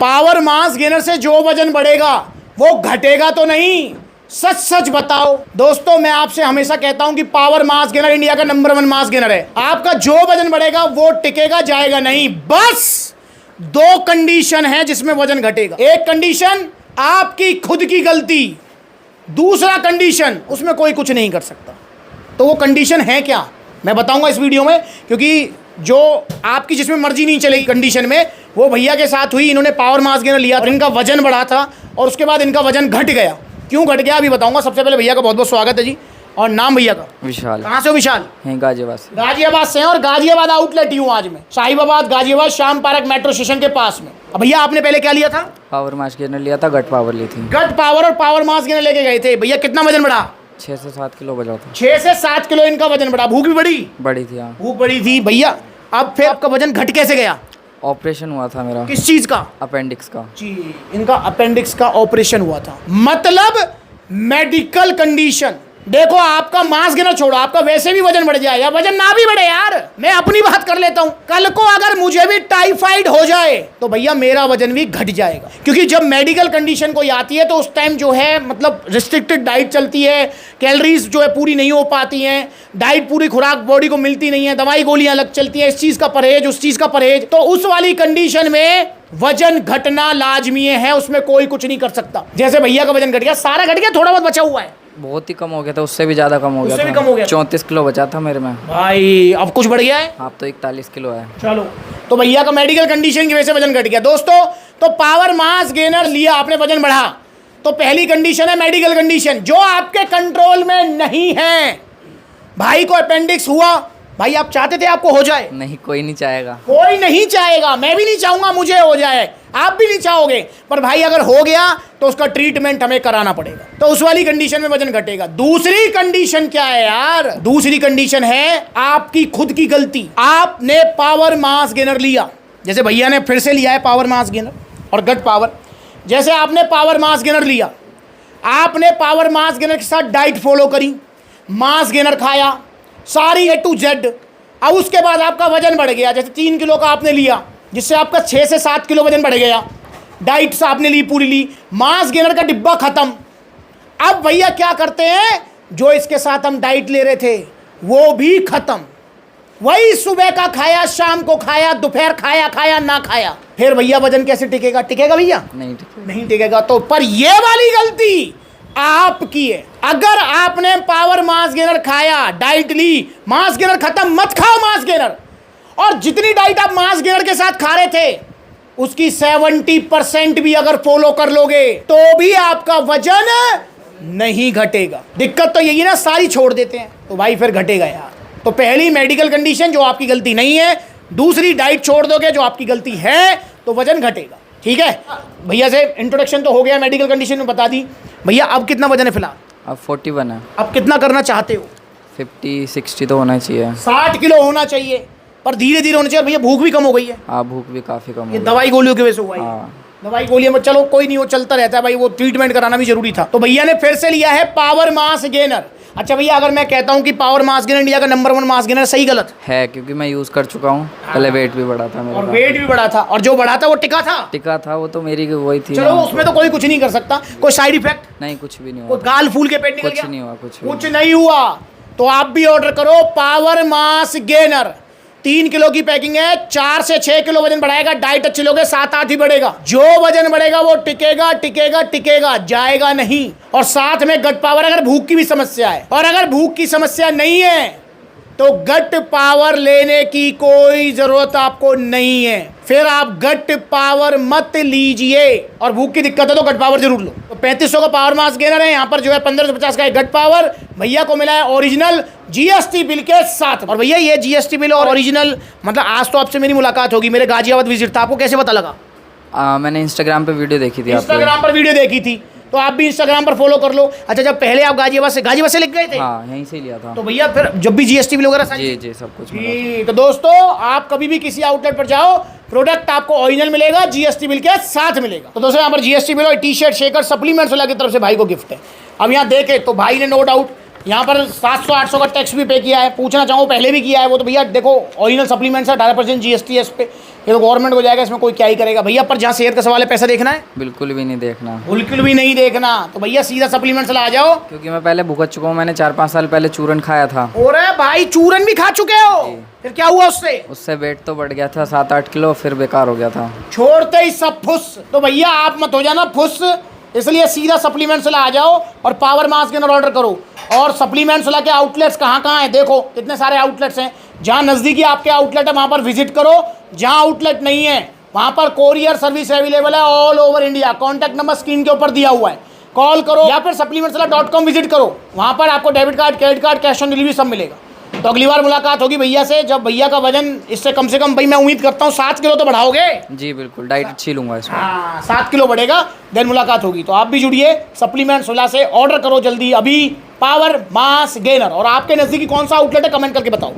Power mass gainer से जो वजन बढ़ेगा वो घटेगा तो नहीं, सच सच बताओ। दोस्तों मैं आपसे हमेशा कहता हूं कि पावर मास गेनर इंडिया का नंबर 1 मास गेनर है। आपका जो वजन बढ़ेगा वो टिकेगा, जाएगा नहीं। बस 2 कंडीशन है जिसमें वजन घटेगा। एक कंडीशन आपकी खुद की गलती, दूसरा कंडीशन उसमें कोई कुछ नहीं कर सकता। तो वो कंडीशन है क्या मैं बताऊंगा इस वीडियो में, क्योंकि जो आपकी जिसमें मर्जी नहीं चलेगी कंडीशन में, वो भैया के साथ हुई। इन्होंने पावर मास गेनर लिया और इनका वजन बढ़ा था और उसके बाद इनका वजन घट गया। क्यों घट गया अभी बताऊंगा। सबसे पहले भैया का बहुत बहुत स्वागत है जी। और नाम भैया का? विशाल। कहाँ से हो विशाल? हैं गाजियाबाद से। गाजियाबाद से हैं और गाजियाबाद आउटलेट ही हूँ आज मैं, साहिबाबाद गाजियाबाद शाम पार्क मेट्रो स्टेशन के पास में। अब भैया आपने पहले क्या लिया था? पावर मास गेनर लिया था, गट पावर ली थी। गट पावर और पावर मास गेनर लेके गए थे। भैया कितना वजन बढ़ा? 6 से 7 किलो बचा था। 6 से 7 किलो इनका वजन बढ़ा। भूख भी बढ़ी? बड़ी थी हाँ। भूख बढ़ी थी भैया। अब फिर आपका वजन घट कैसे गया? ऑपरेशन हुआ था मेरा। किस चीज का? अपेंडिक्स का जी, इनका अपेंडिक्स का ऑपरेशन हुआ था। मतलब मेडिकल कंडीशन। देखो आपका मास गेनर छोड़ो, आपका वैसे भी वजन बढ़ जाए या वजन ना भी बढ़े यार, मैं अपनी बात कर लेता हूं। कल को अगर मुझे भी टाइफाइड हो जाए तो भैया मेरा वजन भी घट जाएगा। क्योंकि जब मेडिकल कंडीशन कोई आती है तो उस टाइम जो है मतलब रिस्ट्रिक्टेड डाइट चलती है, कैलोरीज जो है पूरी नहीं हो पाती हैं, डाइट पूरी खुराक बॉडी को मिलती नहीं है, दवाई गोलियां अलग चलती हैं, इस चीज का परहेज उस चीज का परहेज। तो उस वाली कंडीशन में वजन घटना लाजमी है, उसमें कोई कुछ नहीं कर सकता। जैसे भैया का वजन घट गया, सारा घट गया, थोड़ा बहुत बचा हुआ है। बहुत ही कम हो गया था, उससे भी ज़्यादा कम हो गया। उससे भी कम हो गया? 34 किलो बचा था मेरे में भाई अब कुछ बढ़ गया है? आप तो 41 किलो है। चलो, तो भैया का मेडिकल कंडीशन की वजह से वजन घट गया। दोस्तों तो पावर मास गेनर लिया आपने, वजन बढ़ा, तो पहली कंडीशन है मेडिकल कंडीशन जो आपके कंट्रोल में नहीं है। भाई को अपेंडिक्स हुआ, भाई आप चाहते थे आपको हो जाए? नहीं, कोई नहीं चाहेगा। कोई नहीं चाहेगा, मैं भी नहीं चाहूंगा मुझे हो जाए, आप भी नहीं चाहोगे। पर भाई अगर हो गया तो उसका ट्रीटमेंट हमें कराना पड़ेगा, तो उस वाली कंडीशन में वजन घटेगा। दूसरी कंडीशन क्या है यार? दूसरी कंडीशन है आपकी खुद की गलती। आपने पावर मास गेनर लिया, जैसे भैया ने फिर से लिया है पावर मास गेनर और गट पावर। जैसे आपने पावर मास गेनर लिया, आपने पावर मास गेनर के साथ डाइट फॉलो करी, मास गेनर खाया सारी A to Z। अब उसके बाद आपका वजन बढ़ गया, जैसे 3 किलो का आपने लिया, जिससे आपका 6 से 7 किलो वजन बढ़ गया। डाइट से आपने ली, पूरी ली, मास गेनर का डिब्बा खत्म। अब भैया क्या करते हैं, जो इसके साथ हम डाइट ले रहे थे वो भी खत्म। वही सुबह का खाया, शाम को खाया, दोपहर खाया, खाया ना खाया, फिर भैया वजन कैसे टिकेगा? टिकेगा भैया? नहीं टिकेगा। तो पर ये वाली गलती आपकी है। अगर आपने पावर मास गेनर खाया, डाइट ली, मास गेनर खत्म, मत खाओ मास गेनर। और जितनी डाइट आप मास गेनर के साथ खा रहे थे उसकी 70% भी अगर फॉलो कर लोगे तो भी आपका वजन नहीं घटेगा। दिक्कत तो यही ना, सारी छोड़ देते हैं तो भाई फिर घटेगा यार। तो पहली मेडिकल कंडीशन जो आपकी गलती नहीं है, दूसरी डाइट छोड़ दोगे जो आपकी गलती है तो वजन घटेगा। ठीक है भैया से इंट्रोडक्शन तो हो गया, मेडिकल कंडीशन में बता दी। भैया अब कितना वजन है फिलहाल? अब 41 है। अब कितना करना चाहते हो? 50-60 तो होना चाहिए। 60 किलो होना चाहिए, पर धीरे धीरे होना चाहिए। भैया भूख भी कम हो गई है? हाँ, भूख भी काफ़ी कम हो ये गई। दवाई गोलियों की वजह से हुआ है। हाँ। दवाई गोलियों में चलो कोई नहीं, वो चलता रहता है भाई, वो ट्रीटमेंट कराना भी जरूरी था। तो भैया ने फिर से लिया है पावर मास गेनर। अच्छा भैया, अगर मैं कहता हूँ कि पावर मास गेनर इंडिया का नंबर 1 मास गेनर, सही गलत है? क्योंकि मैं यूज़ कर चुका हूँ। पहले वेट भी बढ़ा था मेरा, और वेट भी बढ़ा था, और जो बढ़ा था वो टिका था? टिका था, वो तो मेरी वही थी। चलो उसमें तो कोई कुछ नहीं कर सकता। कोई साइड इफेक्ट? नहीं, कुछ भी नहीं कोई हुआ। गाल फूल के पेट निकल कुछ गया? नहीं हुआ। कुछ नहीं हुआ। तो आप भी ऑर्डर करो पावर मास गेनर। 3 किलो की पैकिंग है, 4 से 6 किलो वजन बढ़ाएगा। डाइट अच्छी लोगे 7-8 ही बढ़ेगा। जो वजन बढ़ेगा वो टिकेगा टिकेगा टिकेगा, जाएगा नहीं। और साथ में गट पावर, अगर भूख की भी समस्या है, और अगर भूख की समस्या नहीं है तो गट पावर लेने की कोई जरूरत आपको नहीं है। फिर आप गट पावर मत लीजिए। और भूख की दिक्कत है तो गट पावर जरूर लो। तो 3500 का पावर मास गेनर है, यहाँ पर जो है 1550 का है गट पावर। भैया को मिला है ओरिजिनल GST बिल के साथ। और भैया ये GST बिल और ओरिजिनल, मतलब आज तो आपसे मेरी मुलाकात होगी, मेरे गाजियाबाद विजिट था, आपको कैसे पता लगा? मैंने इंस्टाग्राम पे वीडियो देखी थी। इंस्टाग्राम पर वीडियो देखी थी, तो आप भी इंस्टाग्राम पर फॉलो कर लो। अच्छा, जब पहले आप गाजियाबाद से लिख गए थे? हाँ, यहीं से लिया था। तो भैया फिर जब भी GST बिल वगैरह जी सब कुछ जी। तो दोस्तों आप कभी भी किसी आउटलेट पर जाओ, प्रोडक्ट आपको ओरिजिनल मिलेगा, GST बिल के साथ मिलेगा। तो दोस्तों यहाँ पर GST बिल और टी-शर्ट, शेकर, सप्लीमेंट्स वाला की तरफ से भाई को गिफ्ट है। अब यहाँ देखे तो भाई ने नो डाउट यहाँ पर 700-800 का टैक्स भी पे किया है। पूछना चाहूँ पहले भी किया है वो, तो भैया देखो ओरिजिनल सप्लीमेंट्स है, 18% GST है इस पे। ये तो गवर्नमेंट को जाएगा, इसमें कोई क्या ही करेगा भैया। पर जहाँ सेहत का सवाल है, पैसा देखना है, बिल्कुल भी नहीं देखना, बिल्कुल भी नहीं देखना। तो भैया सीधा सप्लीमेंट्स ला जाओ। क्योंकि मैं पहले भुगत चुका हूँ। मैंने 4-5 साल पहले चूरन खाया था। और भाई चूरन भी खा चुके हो, फिर क्या हुआ उससे? उससे वेट तो बढ़ गया था 7-8 किलो, फिर बेकार हो गया था। छोड़ते ही सब फुस। तो भैया आप मत हो जाना फुस, इसलिए सीधा सप्लीमेंट्स ला आ जाओ और पावर मास गेनर ऑर्डर करो। और सप्लीमेंट्स ला के आउटलेट्स कहाँ कहाँ हैं देखो, कितने सारे आउटलेट्स हैं। जहाँ नज़दीकी आपके आउटलेट है वहाँ पर विजिट करो, जहाँ आउटलेट नहीं है वहाँ पर कोरियर सर्विस अवेलेबल है all over India. Contact number screen के ऊपर दिया हुआ है, कॉल करो या फिर supplementswala.com विजिट करो। वहाँ पर आपको debit card, credit card, cash on delivery सब मिलेगा। तो अगली बार मुलाकात होगी भैया से जब भैया का वजन इससे कम से कम, भाई मैं उम्मीद करता हूँ 7 किलो तो बढ़ाओगे। जी बिल्कुल, डाइट अच्छी लूँगा इसमें। हाँ 7 किलो बढ़ेगा, देन मुलाकात होगी। तो आप भी जुड़िए सप्लीमेंट्सवाला से, ऑर्डर करो जल्दी अभी पावर मास गेनर। और आपके नज़दीकी कौन सा आउटलेट है कमेंट करके बताओ।